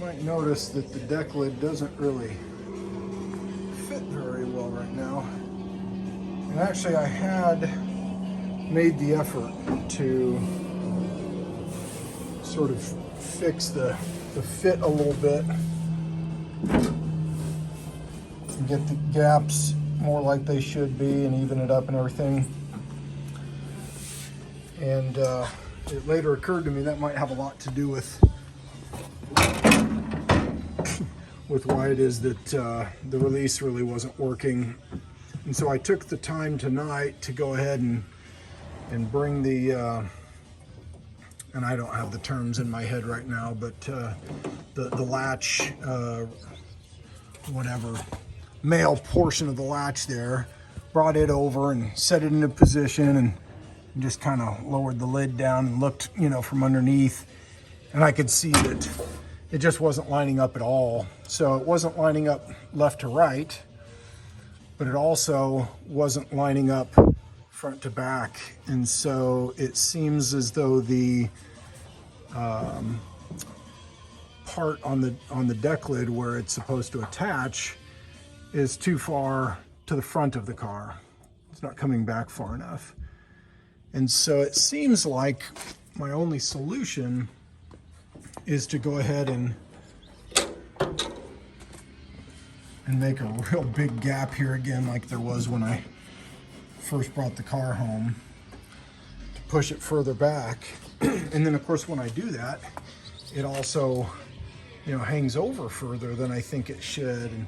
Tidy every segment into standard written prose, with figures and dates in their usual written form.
might notice that the deck lid doesn't really fit very well right now. And actually I had made the effort to sort of fix the fit a little bit and get the gaps more like they should be and even it up and everything. And it later occurred to me that might have a lot to do with why it is that the release really wasn't working. And so I took the time tonight to go ahead and bring the and I don't have the terms in my head right now, but the latch, whatever, male portion of the latch there, brought it over and set it into position and just kind of lowered the lid down and looked, you know, from underneath, and I could see that it just wasn't lining up at all. So it wasn't lining up left to right, but it also wasn't lining up front to back. And so it seems as though the part on the deck lid where it's supposed to attach is too far to the front of the car. It's not coming back far enough. And so it seems like my only solution is to go ahead and make a real big gap here again, like there was when I first brought the car home, to push it further back. And then of course when I do that, it also, you know, hangs over further than I think it should. And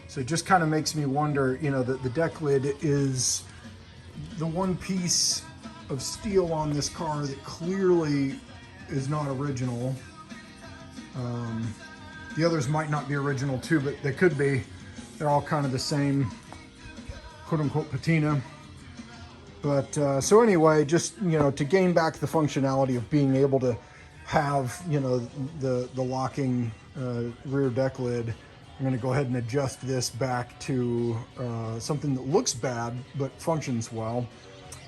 so it just kind of makes me wonder, you know, that the deck lid is the one piece of steel on this car that clearly is not original. The others might not be original too, but they could be. They're all kind of the same quote-unquote patina. But so anyway, just, you know, to gain back the functionality of being able to have, you know, the locking rear deck lid, I'm going to go ahead and adjust this back to something that looks bad but functions well.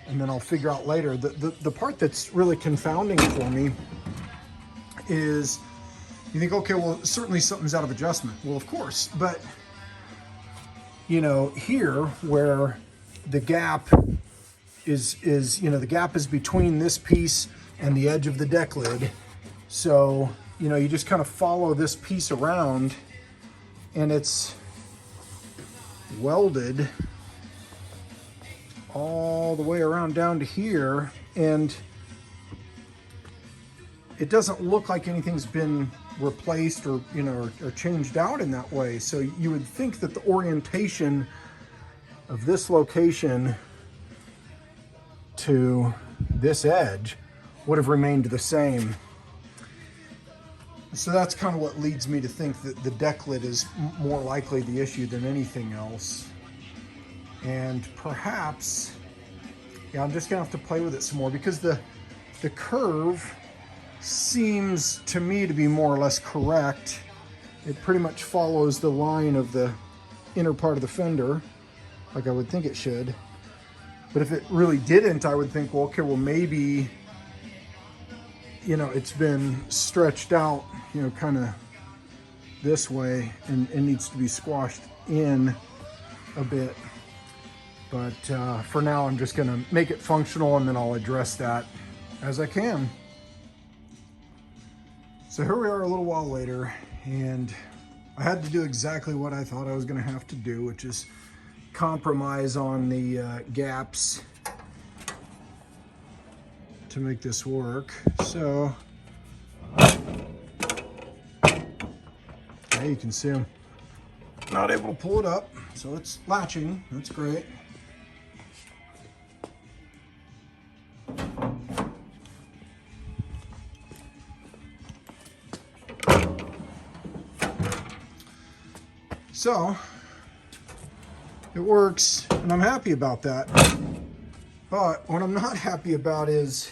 And then I'll figure out later. The part that's really confounding for me is, you think, okay, well, certainly something's out of adjustment. Well, of course, but, you know, here where the gap is, you know, the gap is between this piece and the edge of the deck lid. So, you know, you just kind of follow this piece around and it's welded all the way around down to here, and it doesn't look like anything's been replaced or, you know, or changed out in that way. So you would think that the orientation of this location to this edge would have remained the same. So that's kind of what leads me to think that the deck lid is more likely the issue than anything else. And perhaps, yeah, I'm just gonna have to play with it some more, because the curve seems to me to be more or less correct. It pretty much follows the line of the inner part of the fender, like I would think it should. But if it really didn't, I would think, well, okay, well, maybe, you know, it's been stretched out, you know, kind of this way, and needs to be squashed in a bit. But for now, I'm just gonna make it functional, and then I'll address that as I can. So here we are a little while later, and I had to do exactly what I thought I was gonna have to do, which is compromise on the gaps to make this work. So, yeah, you can see I'm not able to pull it up, so it's latching. That's great. So it works, and I'm happy about that. But what I'm not happy about is,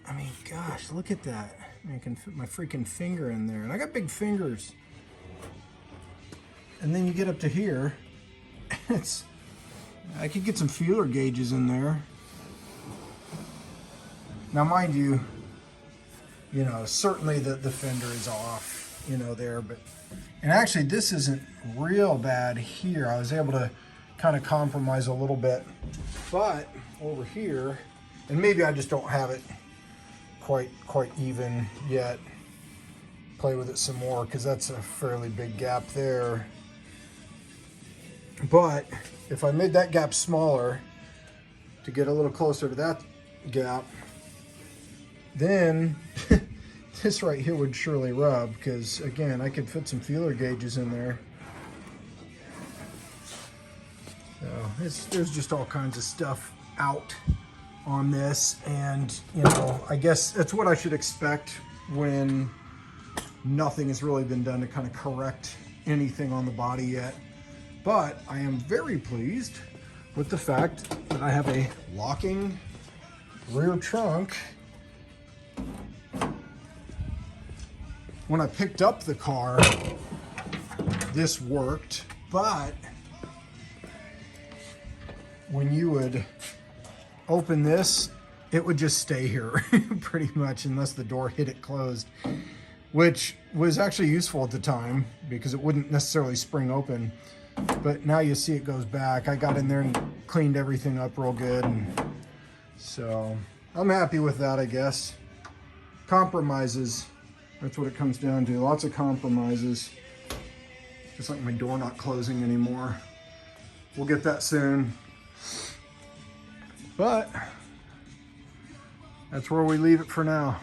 I mean, gosh, look at that. I can fit my freaking finger in there, and I got big fingers. And then you get up to here, I could get some feeler gauges in there. Now, mind you, you know, certainly the fender is off, you know, there, but, and actually this isn't real bad here. I was able to kind of compromise a little bit, but over here, and maybe I just don't have it quite even yet. Play with it some more because that's a fairly big gap there. But if I made that gap smaller to get a little closer to that gap, then this right here would surely rub, because again, I could fit some feeler gauges in there. So there's just all kinds of stuff out on this, and you know, I guess that's what I should expect when nothing has really been done to kind of correct anything on the body yet. But I am very pleased with the fact that I have a locking rear trunk. When I picked up the car, this worked, but when you would open this, it would just stay here pretty much unless the door hit it closed, which was actually useful at the time because it wouldn't necessarily spring open. But now you see it goes back. I got in there and cleaned everything up real good, and so I'm happy with that, I guess. Compromises, that's what it comes down to. Lots of compromises. Just like my door not closing anymore. We'll get that soon. But that's where we leave it for now.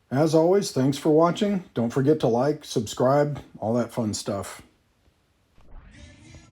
As always, thanks for watching. Don't forget to like, subscribe, all that fun stuff.